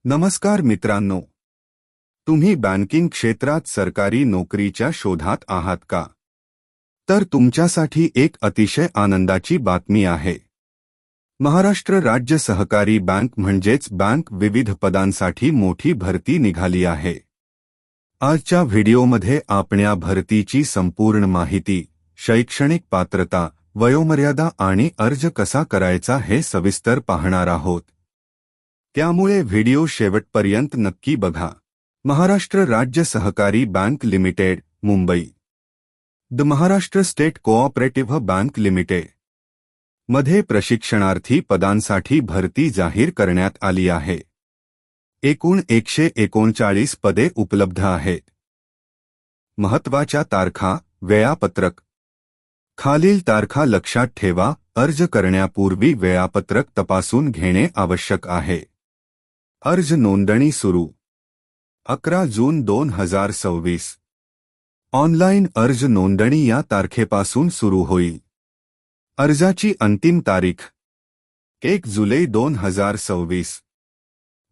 नमस्कार मित्रांनो, तुम्ही बँकिंग क्षेत्रात सरकारी नोकरीच्या शोधात आहात का? तर तुमच्यासाठी एक अतिशय आनंदाची बातमी आहे. महाराष्ट्र राज्य सहकारी बँक म्हणजेच बँक विविध पदांसाठी मोठी भरती निघाली आहे. आजच्या व्हिडिओमध्ये आपण या भरतीची संपूर्ण माहिती, शैक्षणिक पात्रता, वयोमर्यादा आणि अर्ज कसा करायचा हे सविस्तर पाहणार आहोत. त्यामुळे व्हिडिओ शेवटपर्यंत नक्की बघा. महाराष्ट्र राज्य सहकारी bank limited, Mumbai. The Maharashtra state cooperative bank limited मध्ये प्रशिक्षणार्थी पदांसाठी भरती जाहीर करण्यात आली आहे. एकूण 139 पदे उपलब्ध आहेत. महत्त्वाच्या तारखा, वेळापत्रक. खालील तारखा लक्षात ठेवा. अर्ज करण्यापूर्वी वेळापत्रक तपासून घेणे आवश्यक आहे. अर्ज नोंदणी सुरू 11 जून 2026. ऑनलाईन अर्ज नोंदणी या तारखेपासून सुरू होईल. अर्जाची अंतिम तारीख 1 जुलै 2026.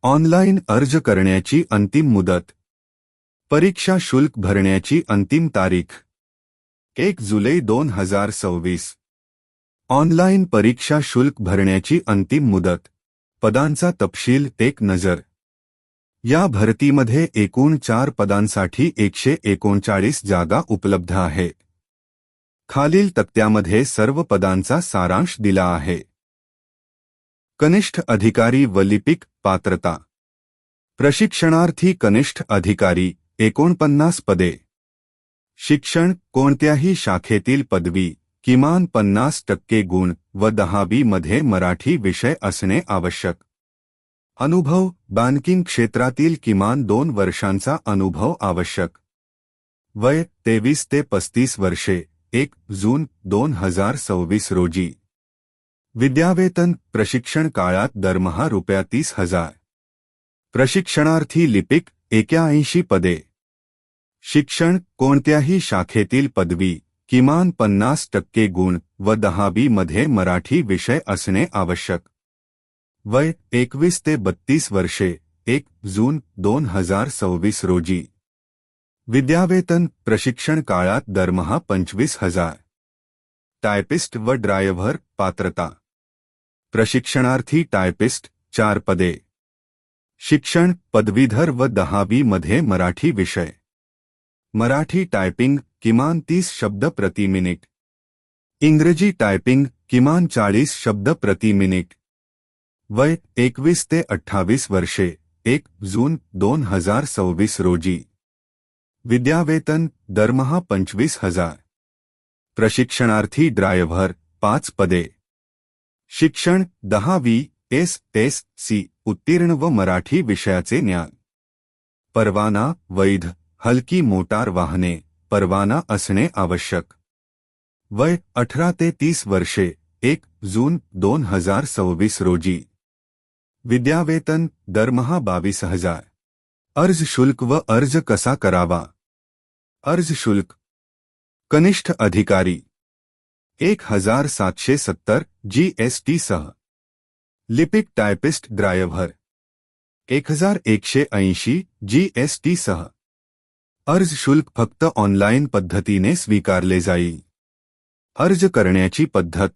ऑनलाईन अर्ज करण्याची अंतिम मुदत. परीक्षा शुल्क भरण्याची अंतिम तारीख 1 जुलै 2026. ऑनलाईन परीक्षा शुल्क भरण्याची अंतिम मुदत. पदांचा तपशील एक नजर. या भरतीमध्ये एकूण 4 पदांसाठी 139 जागा उपलब्ध आहेत. खालील तक्त्यामध्ये सर्व पदांचा सारांश दिला आहे. कनिष्ठ अधिकारी व लिपिक पात्रता. प्रशिक्षणार्थी कनिष्ठ अधिकारी 49 पदे. शिक्षण कोणत्याही शाखेतील पदवी, किमान 50% गुण व 10वी मध्ये मराठी विषय असणे आवश्यक. अनुभव बँकिंग क्षेत्रातील किमान 2 वर्षांचा अनुभव आवश्यक. वय 23 ते 35 वर्षे. 1 जून 2026 रोजी. विद्यावेतन प्रशिक्षण काळात दरमहा ₹30,000. प्रशिक्षणार्थी लिपिक 81 पदे. शिक्षण कोणत्याही शाखेतील पदवी, किमान 50% गुण व 10वी मध्ये मराठी विषय असणे आवश्यक. वय 21 ते 32 वर्षे. 1 जून 2026 रोजी. विद्यावेतन प्रशिक्षण काळात दरमहा 25,000. टायपिस्ट व ड्रायव्हर पात्रता. प्रशिक्षणार्थी टायपिस्ट 4 पदे. शिक्षण पदवीधर व 10वी मध्ये मराठी विषय. मराठी टायपिंग किमान 30 शब्द प्रति मिनिट. इंग्रजी टायपिंग किमान 40 शब्द प्रति मिनिट. वय 21 ते 28 वर्षे. 1 जून 2026 रोजी. विद्यावेतन दरमहा 25,000. प्रशिक्षणार्थी ड्रायव्हर 5 पदे. शिक्षण 10वी SSC उत्तीर्ण व मराठी विषयाचे ज्ञान. परवाना वैध. हलकी मोटार वाहने परवाना असणे आवश्यक. वय 18 ते 30 वर्षे. 1 जून 2026 रोजी. विद्यावेतन दरमहा 22,000. अर्ज शुल्क व अर्ज कसा करावा. अर्ज शुल्क. कनिष्ठ अधिकारी 1,770 GST सह. लिपिक टायपिस्ट ड्रायव्हर 1,180 GST सह. अर्ज शुल्क फक्त ऑनलाईन पद्धतीने स्वीकारले जाईल. अर्ज करण्याची पद्धत.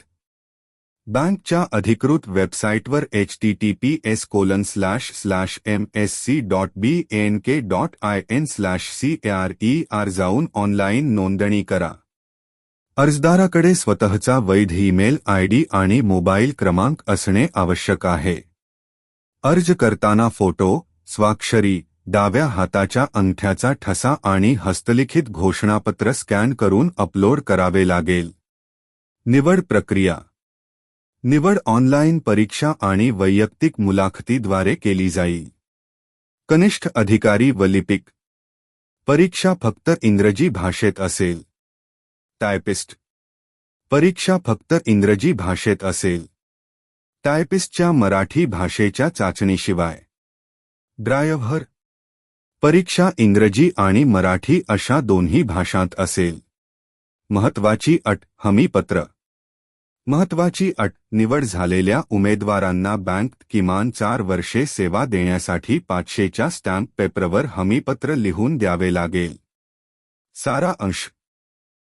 बँकच्या अधिकृत वेबसाईटवर https://msc.bnk.in/cer जाऊन ऑनलाईन नोंदणी करा. अर्जदाराकडे स्वतःचा वैध ईमेल ID आणि मोबाईल क्रमांक असणे आवश्यक आहे. अर्ज करताना फोटो, स्वाक्षरी, डाव्या हाताच्या अंगठ्याचा ठसा आणि हस्तलिखित घोषणापत्र स्कॅन करून अपलोड करावे लागेल. निवड प्रक्रिया. निवड ऑनलाईन परीक्षा आणि वैयक्तिक मुलाखतीद्वारे केली जाईल. कनिष्ठ अधिकारी व लिपिक. परीक्षा फक्त इंग्रजी भाषेत असेल. टायपिस्ट. परीक्षा फक्त इंग्रजी भाषेत असेल. टायपिस्टच्या मराठी भाषेच्या चाचणीशिवाय. ड्रायव्हर. परीक्षा इंग्रजी आणि मराठी अशा दोन्ही भाषांत असेल. महत्त्वाची अट. हमीपत्र. महत्त्वाची अट: निवड झालेल्या उमेदवारांना बँक किमान 4 वर्षे सेवा देण्यासाठी 500च्या स्टॅम्प पेपरवर हमीपत्र लिहून द्यावे लागेल. सारांश: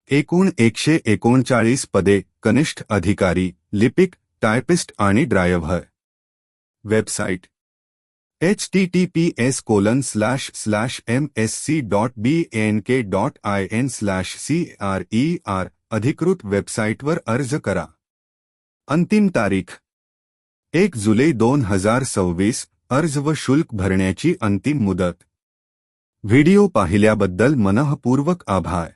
एकूण 139 पदे, कनिष्ठ अधिकारी, लिपिक, टायपिस्ट आणि ड्रायव्हर. Website: https://msc.bnk.in/cer. अधिकृत वेबसाईटवर अर्ज करा. अंतिम तारीख 1 जुलै 2026. अर्ज व शुल्क भरण्याची अंतिम मुदत. व्हिडिओ पाहिल्याबद्दल मनःपूर्वक आभार.